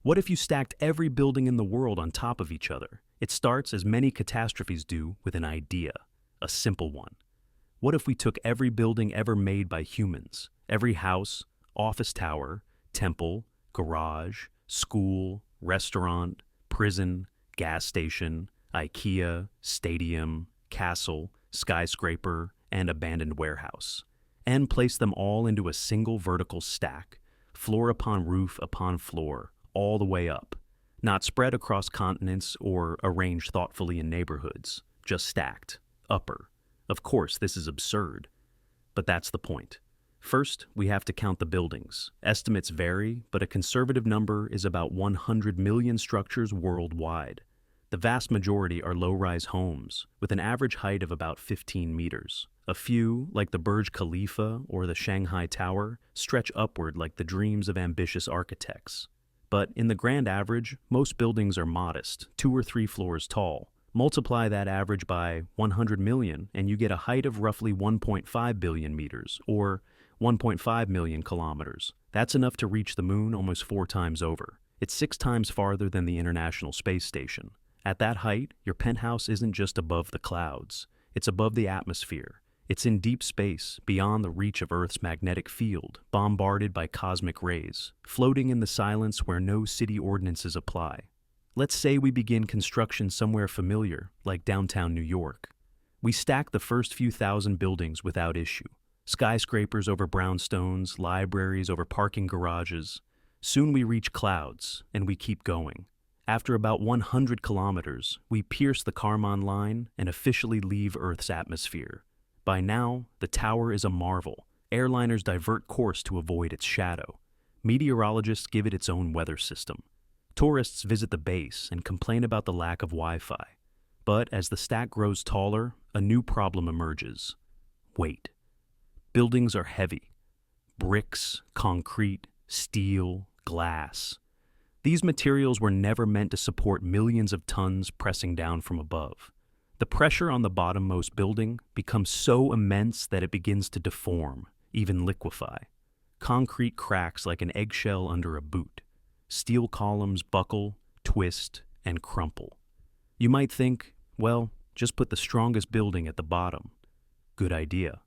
What if you stacked every building in the world on top of each other? It starts, as many catastrophes do, with an idea, a simple one. What if we took every building ever made by humans, every house, office tower, temple, garage, school, restaurant, prison, gas station, IKEA, stadium, castle, skyscraper, and abandoned warehouse, and placed them all into a single vertical stack, floor upon floor, all the way up, not spread across continents or arranged thoughtfully in neighborhoods, just stacked, upper. Of course, this is absurd, but that's the point. First, we have to count the buildings. Estimates vary, but a conservative number is about 100 million structures worldwide. The vast majority are low-rise homes, with an average height of about 15 meters. A few, like the Burj Khalifa or the Shanghai Tower, stretch upward like the dreams of ambitious architects. But in the grand average, most buildings are modest, 2 or 3 floors tall. Multiply that average by 100 million, and you get a height of roughly 1.5 billion meters, or 1.5 million kilometers. That's enough to reach the moon almost 4 times over. It's 6 times farther than the International Space Station. At that height, your penthouse isn't just above the clouds. It's above the atmosphere. It's in deep space, beyond the reach of Earth's magnetic field, bombarded by cosmic rays, floating in the silence where no city ordinances apply. Let's say we begin construction somewhere familiar, like downtown New York. We stack the first few thousand buildings without issue. Skyscrapers over brownstones, libraries over parking garages. Soon we reach clouds, and we keep going. After about 100 kilometers, we pierce the Kármán line and officially leave Earth's atmosphere. By now, the tower is a marvel. Airliners divert course to avoid its shadow. Meteorologists give it its own weather system. Tourists visit the base and complain about the lack of Wi-Fi. But as the stack grows taller, a new problem emerges. Weight. Buildings are heavy. Bricks, concrete, steel, glass. These materials were never meant to support millions of tons pressing down from above. The pressure on the bottommost building becomes so immense that it begins to deform, even liquefy. Concrete cracks like an eggshell under a boot. Steel columns buckle, twist, and crumple. You might think, well, just put the strongest building at the bottom. Good idea.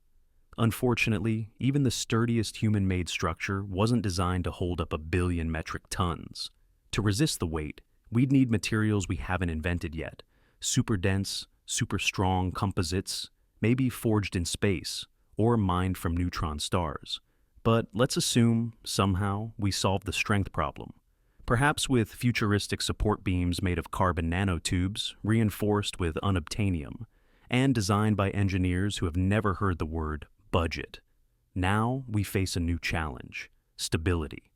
Unfortunately, even the sturdiest human-made structure wasn't designed to hold up 1 billion metric tons. To resist the weight, we'd need materials we haven't invented yet. Super dense, super strong composites, maybe forged in space, or mined from neutron stars. But let's assume, somehow, we solved the strength problem. Perhaps with futuristic support beams made of carbon nanotubes, reinforced with unobtainium, and designed by engineers who have never heard the word budget. Now we face a new challenge: stability.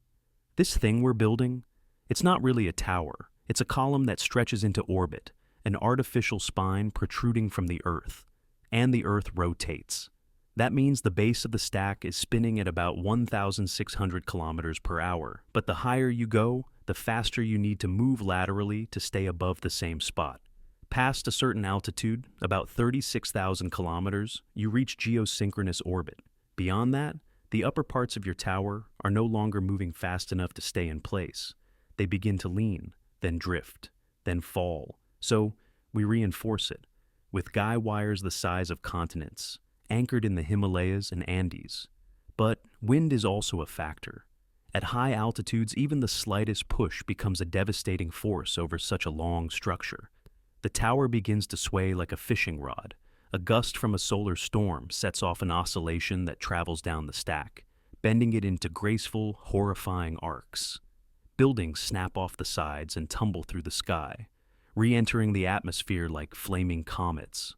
This thing we're building, it's not really a tower. It's a column that stretches into orbit, an artificial spine protruding from the Earth. And the Earth rotates. That means the base of the stack is spinning at about 1,600 kilometers per hour. But the higher you go, the faster you need to move laterally to stay above the same spot. Past a certain altitude, about 36,000 kilometers, you reach geosynchronous orbit. Beyond that, the upper parts of your tower are no longer moving fast enough to stay in place. They begin to lean, then drift, then fall. So we reinforce it with guy wires the size of continents, anchored in the Himalayas and Andes. But wind is also a factor. At high altitudes, even the slightest push becomes a devastating force over such a long structure. The tower begins to sway like a fishing rod. A gust from a solar storm sets off an oscillation that travels down the stack, bending it into graceful, horrifying arcs. Buildings snap off the sides and tumble through the sky, re-entering the atmosphere like flaming comets.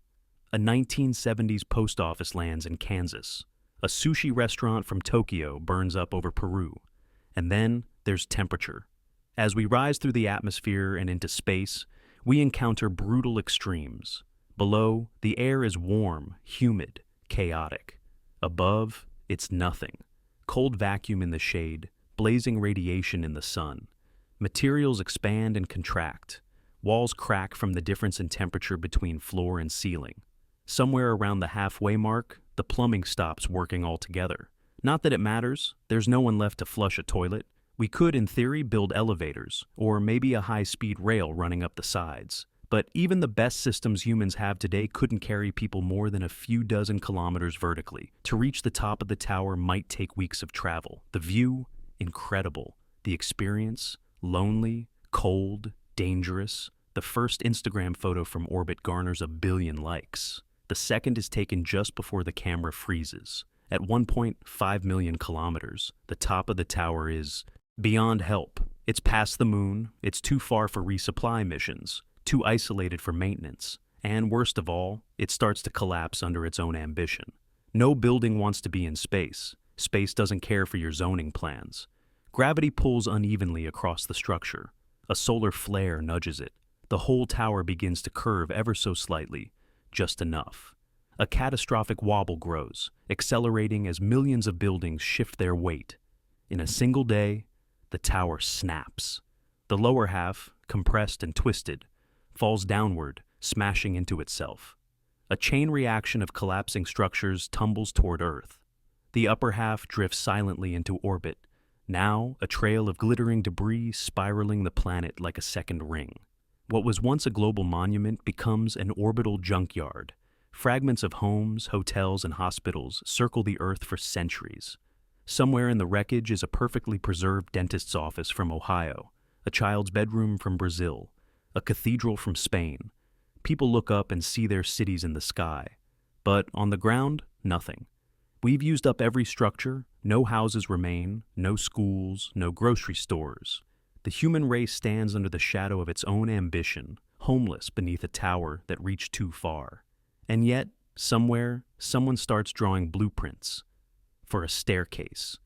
A 1970s post office lands in Kansas. A sushi restaurant from Tokyo burns up over Peru. And then there's temperature. As we rise through the atmosphere and into space, we encounter brutal extremes. Below, the air is warm, humid, chaotic. Above, it's nothing. Cold vacuum in the shade, blazing radiation in the sun. Materials expand and contract. Walls crack from the difference in temperature between floor and ceiling. Somewhere around the halfway mark, the plumbing stops working altogether. Not that it matters, there's no one left to flush a toilet. We could, in theory, build elevators, or maybe a high-speed rail running up the sides. But even the best systems humans have today couldn't carry people more than a few dozen kilometers vertically. To reach the top of the tower might take weeks of travel. The view, incredible. The experience, lonely, cold, dangerous. The first Instagram photo from orbit garners 1 billion likes. The second is taken just before the camera freezes. At 1.5 million kilometers, the top of the tower is beyond help. It's past the moon, it's too far for resupply missions, too isolated for maintenance, and worst of all, it starts to collapse under its own ambition. No building wants to be in space. Space doesn't care for your zoning plans. Gravity pulls unevenly across the structure. A solar flare nudges it. The whole tower begins to curve ever so slightly, just enough. A catastrophic wobble grows, accelerating as millions of buildings shift their weight. In a single day, the tower snaps. The lower half, compressed and twisted, falls downward, smashing into itself. A chain reaction of collapsing structures tumbles toward Earth. The upper half drifts silently into orbit, now a trail of glittering debris spiraling the planet like a second ring. What was once a global monument becomes an orbital junkyard. Fragments of homes, hotels, and hospitals circle the Earth for centuries. Somewhere in the wreckage is a perfectly preserved dentist's office from Ohio, a child's bedroom from Brazil, a cathedral from Spain. People look up and see their cities in the sky. But on the ground, nothing. We've used up every structure, no houses remain, no schools, no grocery stores. The human race stands under the shadow of its own ambition, homeless beneath a tower that reached too far. And yet, somewhere, someone starts drawing blueprints for a staircase.